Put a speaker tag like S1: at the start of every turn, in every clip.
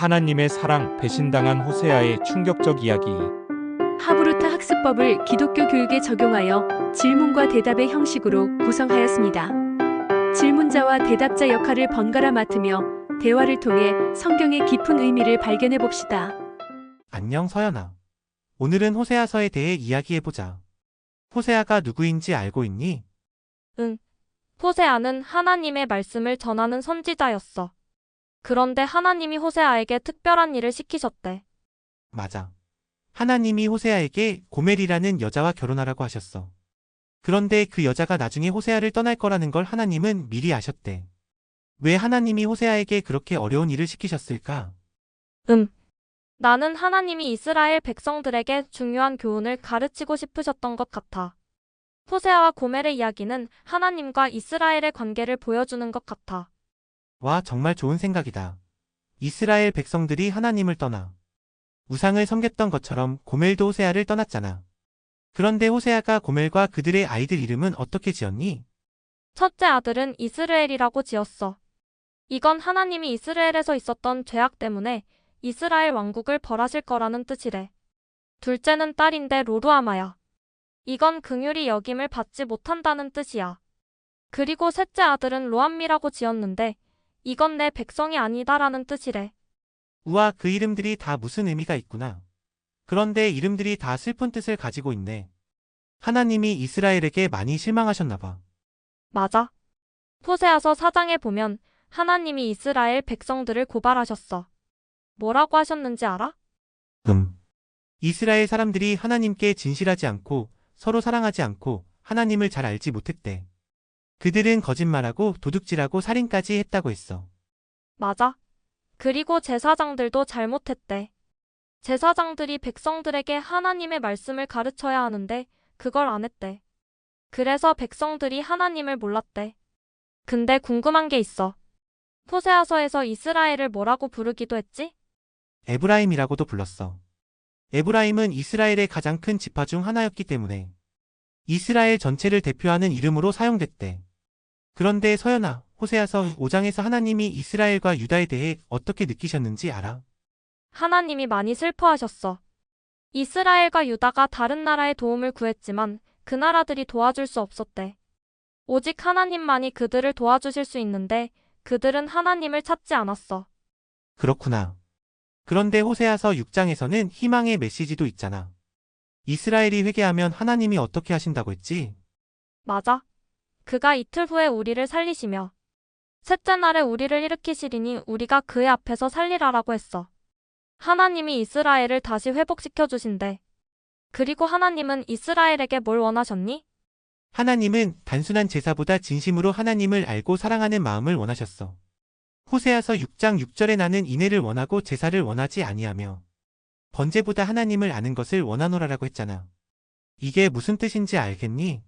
S1: 하나님의 사랑, 배신당한 호세아의 충격적 이야기.
S2: 하브루타 학습법을 기독교 교육에 적용하여 질문과 대답의 형식으로 구성하였습니다. 질문자와 대답자 역할을 번갈아 맡으며 대화를 통해 성경의 깊은 의미를 발견해 봅시다.
S3: 안녕 서연아. 오늘은 호세아서에 대해 이야기해보자. 호세아가 누구인지 알고 있니?
S4: 응. 호세아는 하나님의 말씀을 전하는 선지자였어. 그런데 하나님이 호세아에게 특별한 일을 시키셨대.
S3: 맞아. 하나님이 호세아에게 고멜이라는 여자와 결혼하라고 하셨어. 그런데 그 여자가 나중에 호세아를 떠날 거라는 걸 하나님은 미리 아셨대. 왜 하나님이 호세아에게 그렇게 어려운 일을 시키셨을까?
S4: 나는 하나님이 이스라엘 백성들에게 중요한 교훈을 가르치고 싶으셨던 것 같아. 호세아와 고멜의 이야기는 하나님과 이스라엘의 관계를 보여주는 것 같아.
S3: 와, 정말 좋은 생각이다. 이스라엘 백성들이 하나님을 떠나 우상을 섬겼던 것처럼 고멜도 호세아를 떠났잖아. 그런데 호세아가 고멜과 그들의 아이들 이름은 어떻게 지었니?
S4: 첫째 아들은 이스르엘이라고 지었어. 이건 하나님이 이스라엘에서 있었던 죄악 때문에 이스라엘 왕국을 벌하실 거라는 뜻이래. 둘째는 딸인데 로루아마야. 이건 긍휼히 여김을 받지 못한다는 뜻이야. 그리고 셋째 아들은 로암미라고 지었는데 이건 내 백성이 아니다라는 뜻이래.
S3: 우와, 그 이름들이 다 무슨 의미가 있구나. 그런데 이름들이 다 슬픈 뜻을 가지고 있네. 하나님이 이스라엘에게 많이 실망하셨나봐.
S4: 맞아. 호세아서 4장에 보면 하나님이 이스라엘 백성들을 고발하셨어. 뭐라고 하셨는지 알아?
S3: 이스라엘 사람들이 하나님께 진실하지 않고 서로 사랑하지 않고 하나님을 잘 알지 못했대. 그들은 거짓말하고 도둑질하고 살인까지 했다고 했어.
S4: 맞아. 그리고 제사장들도 잘못했대. 제사장들이 백성들에게 하나님의 말씀을 가르쳐야 하는데 그걸 안 했대. 그래서 백성들이 하나님을 몰랐대. 근데 궁금한 게 있어. 호세아서에서 이스라엘을 뭐라고 부르기도 했지?
S3: 에브라임이라고도 불렀어. 에브라임은 이스라엘의 가장 큰 지파 중 하나였기 때문에 이스라엘 전체를 대표하는 이름으로 사용됐대. 그런데 서연아, 호세아서 5장에서 하나님이 이스라엘과 유다에 대해 어떻게 느끼셨는지 알아?
S4: 하나님이 많이 슬퍼하셨어. 이스라엘과 유다가 다른 나라의 도움을 구했지만 그 나라들이 도와줄 수 없었대. 오직 하나님만이 그들을 도와주실 수 있는데 그들은 하나님을 찾지 않았어.
S3: 그렇구나. 그런데 호세아서 6장에서는 희망의 메시지도 있잖아. 이스라엘이 회개하면 하나님이 어떻게 하신다고 했지?
S4: 맞아. 그가 이틀 후에 우리를 살리시며 셋째 날에 우리를 일으키시리니 우리가 그의 앞에서 살리라라고 했어. 하나님이 이스라엘을 다시 회복시켜 주신대. 그리고 하나님은 이스라엘에게 뭘 원하셨니?
S3: 하나님은 단순한 제사보다 진심으로 하나님을 알고 사랑하는 마음을 원하셨어. 호세아서 6장 6절에 나는 인애를 원하고 제사를 원하지 아니하며 번제보다 하나님을 아는 것을 원하노라라고 했잖아. 이게 무슨 뜻인지 알겠니?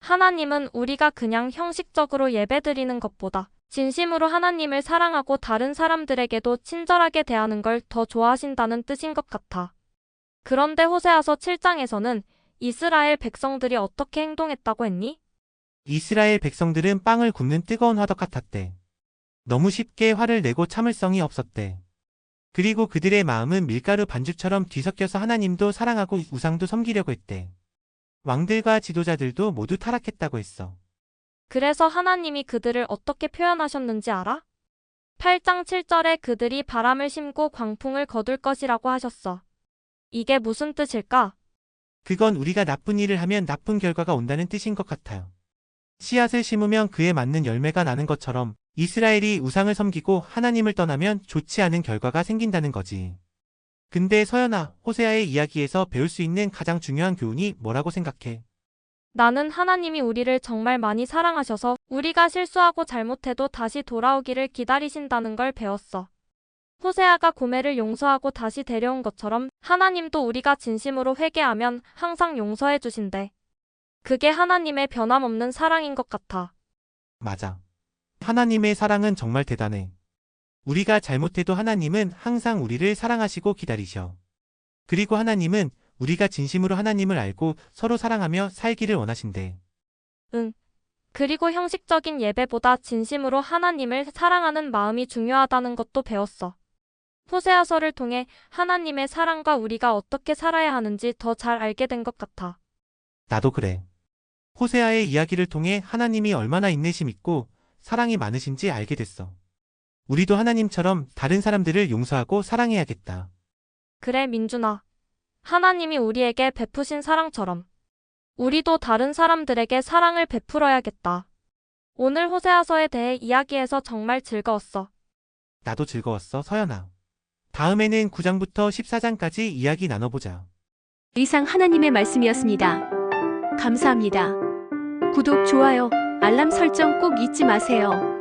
S4: 하나님은 우리가 그냥 형식적으로 예배드리는 것보다 진심으로 하나님을 사랑하고 다른 사람들에게도 친절하게 대하는 걸 더 좋아하신다는 뜻인 것 같아. 그런데 호세아서 7장에서는 이스라엘 백성들이 어떻게 행동했다고 했니?
S3: 이스라엘 백성들은 빵을 굽는 뜨거운 화덕 같았대. 너무 쉽게 화를 내고 참을성이 없었대. 그리고 그들의 마음은 밀가루 반죽처럼 뒤섞여서 하나님도 사랑하고 우상도 섬기려고 했대. 왕들과 지도자들도 모두 타락했다고 했어.
S4: 그래서 하나님이 그들을 어떻게 표현하셨는지 알아? 8장 7절에 그들이 바람을 심고 광풍을 거둘 것이라고 하셨어. 이게 무슨 뜻일까?
S3: 그건 우리가 나쁜 일을 하면 나쁜 결과가 온다는 뜻인 것 같아요. 씨앗을 심으면 그에 맞는 열매가 나는 것처럼 이스라엘이 우상을 섬기고 하나님을 떠나면 좋지 않은 결과가 생긴다는 거지. 근데 서연아, 호세아의 이야기에서 배울 수 있는 가장 중요한 교훈이 뭐라고 생각해?
S4: 나는 하나님이 우리를 정말 많이 사랑하셔서 우리가 실수하고 잘못해도 다시 돌아오기를 기다리신다는 걸 배웠어. 호세아가 고멜을 용서하고 다시 데려온 것처럼 하나님도 우리가 진심으로 회개하면 항상 용서해 주신대. 그게 하나님의 변함없는 사랑인 것 같아.
S3: 맞아. 하나님의 사랑은 정말 대단해. 우리가 잘못해도 하나님은 항상 우리를 사랑하시고 기다리셔. 그리고 하나님은 우리가 진심으로 하나님을 알고 서로 사랑하며 살기를 원하신대.
S4: 그리고 형식적인 예배보다 진심으로 하나님을 사랑하는 마음이 중요하다는 것도 배웠어. 호세아서를 통해 하나님의 사랑과 우리가 어떻게 살아야 하는지 더 잘 알게 된 것 같아.
S3: 나도 그래. 호세아의 이야기를 통해 하나님이 얼마나 인내심 있고 사랑이 많으신지 알게 됐어. 우리도 하나님처럼 다른 사람들을 용서하고 사랑해야겠다.
S4: 그래, 민준아. 하나님이 우리에게 베푸신 사랑처럼 우리도 다른 사람들에게 사랑을 베풀어야겠다. 오늘 호세아서에 대해 이야기해서 정말 즐거웠어.
S3: 나도 즐거웠어, 서연아. 다음에는 9장부터 14장까지 이야기 나눠보자.
S2: 이상 하나님의 말씀이었습니다. 감사합니다. 구독, 좋아요, 알람 설정 꼭 잊지 마세요.